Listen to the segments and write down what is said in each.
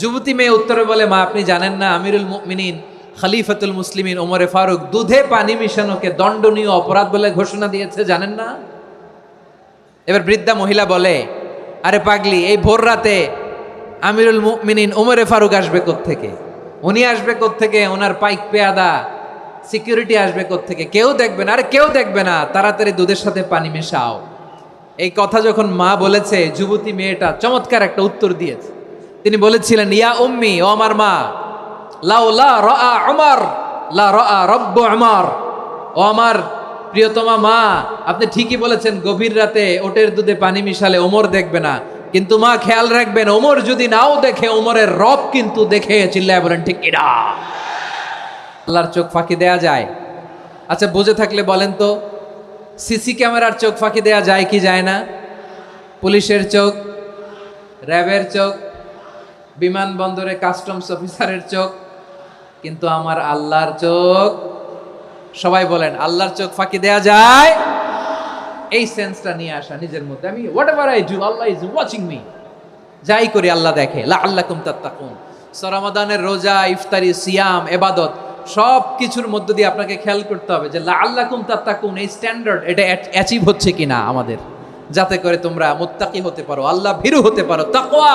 যুবতী মেয়ে উত্তরে বলে, মা আপনি জানেন না আমিরুল মুমিনিন খলিফাতুল মুসলিমিন ওমরে ফারুক দুধে পানি মিশানোকে দণ্ডনীয় অপরাধ বলে ঘোষণা দিয়েছে, জানেন না? এবার বৃদ্ধা মহিলা বলে, আরে পাগলি, এই ভোর রাতে আমিরুল মুমিনিন ওমরে ফারুক আসবে কোত্থেকে? উনি আসবে কোত্থেকে? ওনার পাইক পেয়াদা সিকিউরিটি আসবে কোত্থেকে? কেউ দেখবে না। আরে কেউ দেখবে না, তাড়াতাড়ি দুধের সাথে পানি মেশাও। এই কথা যখন মা বলেছে, যুবতী মেয়েটা চমৎকার একটা উত্তর দিয়েছে। তিনি বলেছিলেন, ইয়া উম্মি, ও আমার মা, লাউলা রাআ উমর লা রাআ রব্বু উমর। ও আমার প্রিয়তমা মা, আপনি ঠিকই বলেছেন, গভীর রাতে ওটের দুধে পানি মিশালে ওমর দেখবে না, কিন্তু মা খেয়াল রাখবেন, ওমর যদি নাও দেখে, ওমরের রব কিন্তু দেখে। চিল্লায় বলেন ঠিক কিনা? আল্লাহর চোখ ফাঁকি দেয়া যায়? আচ্ছা, বুঝে থাকলে বলেন তো, সিসি ক্যামেরার চোখ ফাঁকি দেয়া যায় কি যায় না? পুলিশের চোখ, র্যাবের চোখ, বিমানবন্দরে কাস্টমস অফিসারের চোখ, কিন্তু আমার আল্লাহর চোখ? সবাই বলেন, আল্লাহর চোখ ফাঁকি দেয়া যায়? এই সেন্সটা নিয়ে আসা নিজের মধ্যে, আমি what ever I do, Allah is watching me. যাই করি আল্লাহ দেখে। লাআল্লাকুম তাত্তাকুন। রমাদানের রোজা, ইফতারি, সিয়াম, ইবাদত সব কিছুর মধ্য দিয়ে আপনাকে খেয়াল করতে হবে যে লাআল্লাকুম তাত্তাকুন, এই স্ট্যান্ডার্ড এটা অ্যাচিভ হচ্ছে কিনা আমাদের, যাতে করে তোমরা মুত্তাকি হতে পারো, আল্লাহ ভীরু হতে পারো। তাকওয়া,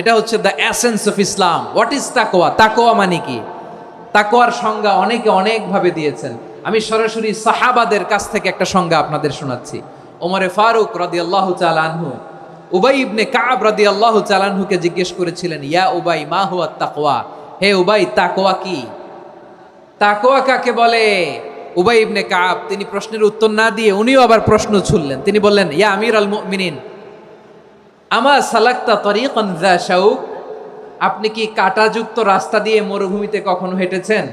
এটা হচ্ছে the essence of Islam. What is তাকওয়া? তাকওয়া মানে কি? তাকওয়ার সংজ্ঞা অনেকে অনেকভাবে দিয়েছেন। আমি সরাসরি সাহাবাদের কাছ থেকে একটা সংজ্ঞা আপনাদের শোনাচ্ছি। ওমরে ফারুক রাদিয়াল্লাহু তাআলা আনহু উবাই ইবনে কাব রাদিয়াল্লাহু তাআলা আনহুকে জিজ্ঞেস করেছিলেন, ইয়া উবাই মা হুয়া তাকওয়া? হে উবাই, তাকওয়া কি? তাকওয়া কাকে বলে? উবাই ইবনে কাব তিনি প্রশ্নের উত্তর না দিয়ে উনিও আবার প্রশ্ন ছুড়লেন। তিনি বললেন, ইয়া আমিরুল মুমিনিন, আমা সালাকতা তরিকান যা শাউক? আপনি কি কাঁটাযুক্ত রাস্তা দিয়ে মরুভূমিতে কখনো হেঁটেছেন?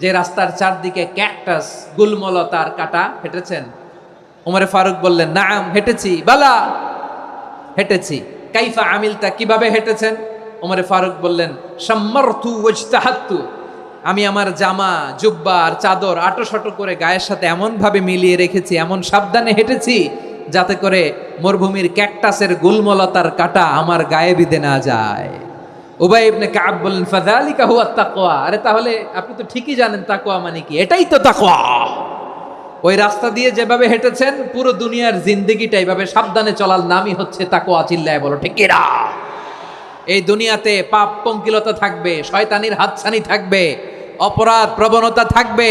যে রাস্তার চারদিকে ক্যাকটাস, গুলমলতার কাঁটা, হেঁটেছেন? ওমরে ফারুক বললেন, নাম, হেঁটেছি। বালা, হেঁটেছি। কাইফা আমিলতা, কিভাবে হেঁটেছেন? ওমরে ফারুক বললেন, শাম্মারতু ওয়াজতাহাত্তু, আমি আমার জামা, জুব্বা আর চাদর আটোসাটো করে গায়ের সাথে এমন ভাবে মিলিয়ে রেখেছি, এমন সাবধানে হেঁটেছি যাতে করে মরুভূমির ক্যাকটাসের গুলমলতার কাঁটা আমার গায়ে বিঁধে না যায়। উবাই ইবনে কাব বললেন, ফাযালিকা হুয়া তাকওয়া। আরে তাহলে আপনি তো ঠিকই জানেন তাকওয়া মানে কি, এটাই তো তাকওয়া। ওই রাস্তা দিয়ে যেভাবে হেঁটেছেন, পুরো দুনিয়ার জিন্দেগিটা এইভাবে সাবধানে চলার নামই হচ্ছে তাকওয়া। চিল্লায় বলো ঠিক কিনা? এই দুনিয়াতে পাপ পঙ্কিলতা থাকবে, শয়তানির হাতছানি থাকবে, অপরাধ প্রবণতা থাকবে,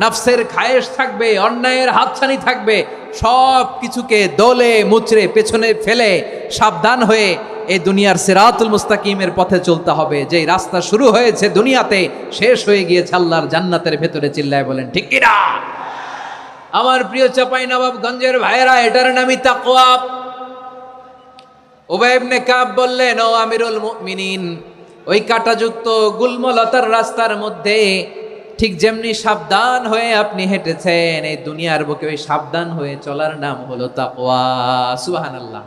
নফসের খায়েশ থাকবে, অন্যায়ের হাতছানি থাকবে। সব কিছুকে দলে মুচড়ে পেছনে ফেলে সাবধান হয়ে এই দুনিয়ার সিরাতুল মুস্তাকিমের পথে চলতে হবে। যেই রাস্তা শুরু হয়েছে দুনিয়াতে, শেষ হয়ে গিয়েছে আল্লাহর জান্নাতের ভেতরে। চিল্লায় বলেন ঠিক কিনা? আমার প্রিয় চাঁপাইনবাবগঞ্জের ভাইয়েরা, এটার নামই তাকওয়া। উবাই ইবনে কাব বললেন, ও আমিরুল মুমিনিন, ওই কাঁটাযুক্ত গুলমলতার রাস্তার মধ্যে ঠিক যেমনি সাবধান হয়ে আপনি হেঁটেছেন, এই দুনিয়ার বুকে ওই সাবধান হয়ে চলার নাম হলো তাকওয়া। সুবহানাল্লাহ।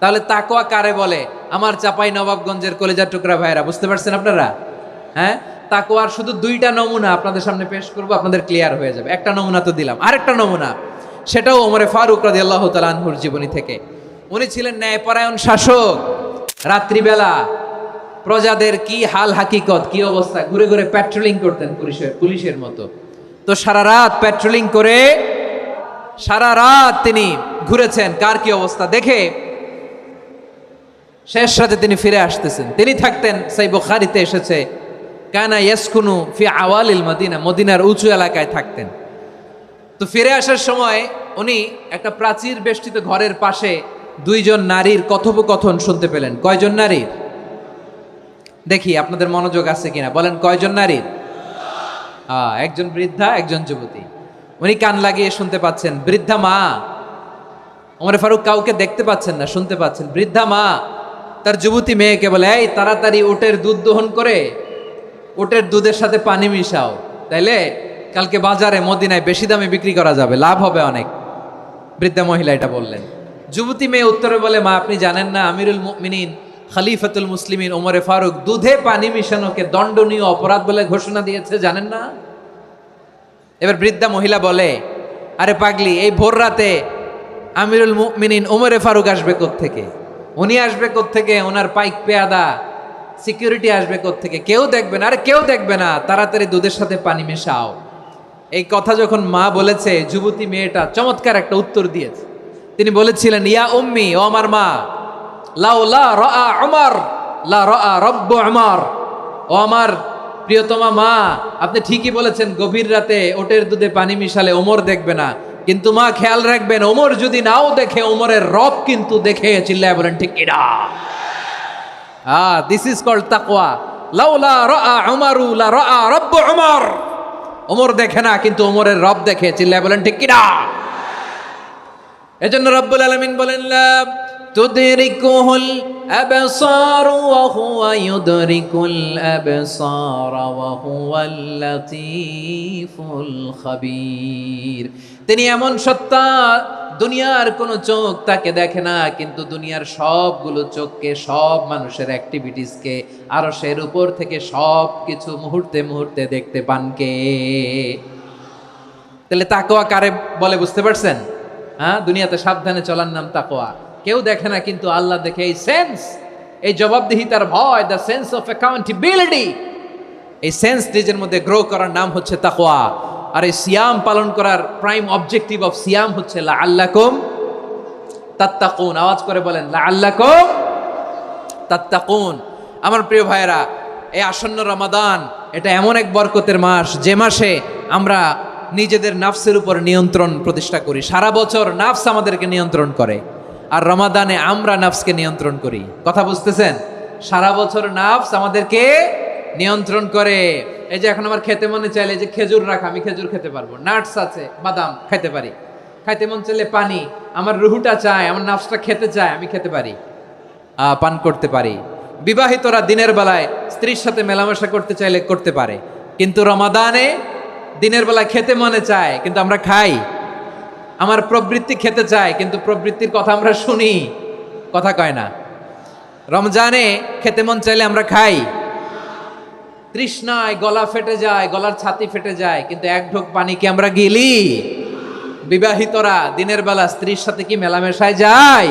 তাহলে তাকওয়া কারে বলে? আমার চাঁপাইনবাবগঞ্জের কলেজার টুকরা ভাইয়েরা, বুঝতে পারছেন আপনারা? হ্যাঁ, তাকওয়ার শুধু দুইটা নমুনা আপনাদের সামনে পেশ করব, আপনাদের ক্লিয়ার হয়ে যাবে। একটা নমুনা তো দিলাম, আরেকটা নমুনা, সেটাও ওমরে ফারুক রাদিয়াল্লাহু তাআলা আনহুর জীবনী থেকে। উনি ছিলেন ন্যায়পরায়ণ শাসক। রাত্রিবেলা প্রজাদের কি হাল হাকিকত, কি অবস্থা, ঘুরে ঘুরে প্যাট্রোলিং করতেন পুলিশের মতো। তো সারা রাত প্যাট্রোলিং করে সারা রাত তিনি ঘুরেছেন কার কি অবস্থা দেখে। শেষ রাতে তিনি ফিরে আসতেছেন। তিনি থাকতেন, সেই বুখারীতে এসেছে, কানা ইয়াসকুনু ফি আওয়ালিল মদিনা, মদিনার উঁচু এলাকায় থাকতেন। তো ফিরে আসার সময় উনি একটা প্রাচীর বেষ্টিত ঘরের পাশে দুইজন নারীর কথোপকথন শুনতে পেলেন। কয়জন নারীর? দেখি আপনাদের মনোযোগ আছে কিনা, বলেন কয়জন নারীর? একজন বৃদ্ধা, একজন যুবতী। উনি কান লাগিয়ে শুনতে পাচ্ছেন। বৃদ্ধা মা, ওমরে ফারুক কাউকে দেখতে পাচ্ছেন না, শুনতে পাচ্ছেন। বৃদ্ধা মা তার যুবতী মেয়েকে বলে, এই তাড়াতাড়ি উটের দুধ দহন করে উটের দুধের সাথে পানি মিশাও, তাইলে কালকে বাজারে মদিনায় বেশি দামে বিক্রি করা যাবে, লাভ হবে অনেক। বৃদ্ধা মহিলা এটা বললেন। যুবতী মেয়ে উত্তরে বলে, মা আপনি জানেন না আমিরুল মুমিনিন খলিফাতুল মুসলিমিন ওমরে ফারুক দুধে পানি মিশানোকে দণ্ডনীয় অপরাধ বলে ঘোষণা দিয়েছে, জানেন না? এবার বৃদ্ধা মহিলা বলে, আরে পাগলি, এই ভোর রাতে আমিরুল মুমিনিন ওমরে ফারুক আসবে কোত্থেকে? উনি আসবে কোত্থেকে? ওনার পাইক পেয়াদা সিকিউরিটি আসবে কোত্থেকে? কেউ দেখবে না। আরে কেউ দেখবে না, তাড়াতাড়ি দুধের সাথে পানি মেশাও। এই কথা যখন মা বলেছে, যুবতী মেয়েটা চমৎকার একটা উত্তর দিয়েছে। তিনি বলেছিলেন, ইয়া উম্মি, ও আমার মা, লাউলা রাআ উমর লা রাআ রব্বু উমর। ও আমার প্রিয়তমা মা, আপনি ঠিকই বলেছেন, গভীর রাতে ওটের দুধে পানি মিশালে ওমর দেখবে না, কিন্তু মা খেয়াল রাখবেন, ওমর যদি নাও দেখে, ওমরের রব কিন্তু দেখে। চিল্লায় বলেন ঠিক কিনা? দিস ইজ কল্ড তাকওয়া। লাউলা রাআ উমরু লা রাআ রব্বু উমর। ওমর দেখে না, কিন্তু ওমরের রব দেখে। চিল্লায় বলেন ঠিক কিনা? এজন্য রব্বুল আলামিন বলেন, লা তুদরিকুহুল আবসার ওয়া হুয়া ইউদরিকুল আবসার ওয়া হুয়াল লাতীফুল খাবীর। তিনি এমন সত্তা, দুনিয়ার কোনো চোখ তাকে দেখে না, কিন্তু দুনিয়ার সবগুলো চোখকে, সব মানুষের অ্যাক্টিভিটিসকে, আরশের উপর থেকে সব কিছু মুহূর্তে মুহূর্তে দেখতে পান কে? তাহলে তাকওয়া কারে বলে বুঝতে পারছেন? দুনিয়াতে সাবধানে চলার নাম তাকওয়া। কেউ দেখে না, কিন্তু আল্লাহ দেখে। এই সেন্স, এই জবাবদিহিতার ভয়, দ্য সেন্স অফ অ্যাকাউন্টেবিলিটি, এই সেন্স নিজের মধ্যে গ্রো করার নাম হচ্ছে তাকওয়া। আর এই সিয়াম পালন করার প্রাইম অবজেক্টিভ অফ সিয়াম হচ্ছে লাআল্লাকুম তাত্তাকুন। আওয়াজ করে বলেন, লাআল্লাকুম তাত্তাকুন। আমার প্রিয় ভাইয়েরা, এই আসন্ন রমাদান, এটা এমন এক বরকতের মাস, যে মাসে আমরা নিজেদের নাফসের উপর নিয়ন্ত্রণ প্রতিষ্ঠা করি। সারা বছর নাফস আমাদেরকে নিয়ন্ত্রণ করে, আর রমাদানে আমরা নাফসকে নিয়ন্ত্রণ করি। কথা বুঝতেছেন? সারা বছর নাফস আমাদেরকে নিয়ন্ত্রণ করে। এই যে এখন আমার খেতে মনে চাইলে যে খেজুর রাখা, আমি খেজুর খেতে পারবো। নাটস আছে, বাদাম খেতে পারি। খাইতে মন চাইলে পানি, আমার রুহুটা চায়, আমার নাফসটা খেতে চায়, আমি খেতে পারি, পান করতে পারি। বিবাহিতরা দিনের বেলায় স্ত্রীর সাথে মেলামেশা করতে চাইলে করতে পারে, কিন্তু রমাদানে দিনের বেলায় খেতে মনে চায়, কিন্তু আমরা খাই। আমার প্রবৃত্তি খেতে চায়, কিন্তু প্রবৃত্তির কথা আমরা শুনি, কথা কয় না। রমজানে খেতে মন চাইলে আমরা খাই, তৃষ্ণায় গলা ফেটে যায়, গলার ছাতি ফেটে যায়, কিন্তু এক ঢোক পানি কি আমরা গিলি? বিবাহিতরা দিনের বেলা স্ত্রীর সাথে কি মেলামেশায় যায়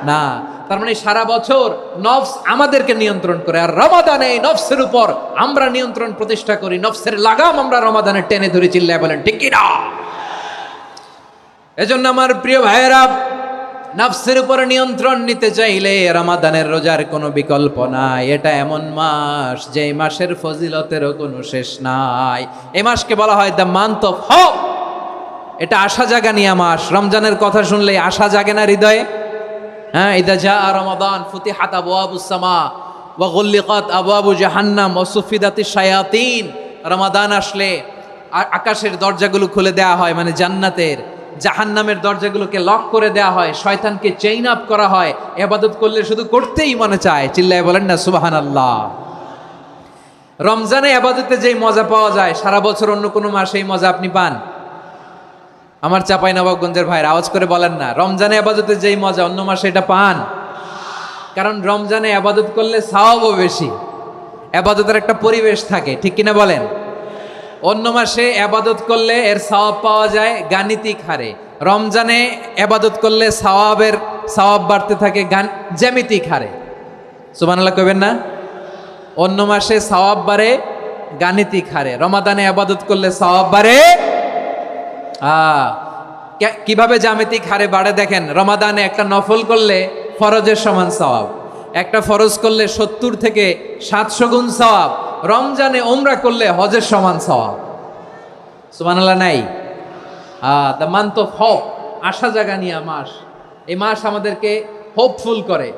না? তার মানে সারা বছর নফস আমাদেরকে নিয়ন্ত্রণ করে, আর রমাদানে নফসের উপর আমরা নিয়ন্ত্রণ প্রতিষ্ঠা করি। নফসের লাগাম আমরা রমাদানে টেনে ধরে। চিল্লায় বলেন ঠিক কি না? এজন্য আমার প্রিয় ভাইয়েরা, নফসের উপর নিয়ন্ত্রণ নিতে চাইলে রমাদানের রোজার কোনো বিকল্প নাই। এটা এমন মাস, যে মাসের ফজিলতেরও কোনো শেষ নাই। এই মাসকে বলা হয় দ্য মান্থ অফ হোপ। এটা আশা জাগানিয়া মাস। রমজানের কথা শুনলে আশা জাগে না হৃদয়ে? ইদা জাআ রমাদান ফুতিহাত আবওয়াবুস সামা ওয়া গুল্লিকাত আবওয়াবু জাহান্নাম ওয়া সুফিদাতিশ শায়াতিন। রমাদান আসলে আকাশের দরজাগুলো খুলে দেওয়া হয়, মানে জান্নাতের। জাহান্নামের দরজাগুলোকে লক করে দেওয়া হয়, শয়তানকে চেইন আপ করা হয়। ইবাদত করলে শুধু করতেই মনে চায়। চিল্লায় বলেন না সুবহানাল্লাহ। রমজানে ইবাদতে যেই মজা পাওয়া যায়, সারা বছর অন্য কোনো মাসে এই মজা আপনি পান? আমার চাঁপাইনবাবগঞ্জের ভাইয়ের আওয়াজ করে বলেন না, রমজানে ইবাদতে যেই মজা অন্য মাসে এটা পান? কারণ রমজানে ইবাদত করলে সওয়াবও বেশি, ইবাদতের একটা পরিবেশ থাকে, ঠিক কিনা বলেন? অন্য মাসে ইবাদত করলে এর সওয়াব পাওয়া যায় গাণিতিক হারে, রমজানে ইবাদত করলে সওয়াব বাড়তে থাকে জ্যামিতিক হারে। সুবহানাল্লাহ কইবেন না? অন্য মাসে সওয়াব বাড়ে গাণিতিক হারে, রমাদানে ইবাদত করলে সওয়াব বাড়ে কিভাবে জ্যামিতিক হারে বাড়ে দেখেন। রমাদানে একটা নফল করলে ফরজের সমান সওয়াব, একটা ফরজ করলে 70 থেকে 700 গুণ সওয়াব। রমজানে উমরা করলে হজের সমান সওয়াব। সুবহানাল্লাহ নাই? দ্য মান্থ অফ হোপ, আশা জাগানিয়া মাস। এই মাস আমাদেরকে হোপফুল করে,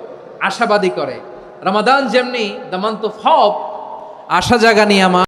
আশাবাদী করে। রমাদান যেমনি দ্য মান্থ অফ হোপ, আশা জাগানিয়া মাস।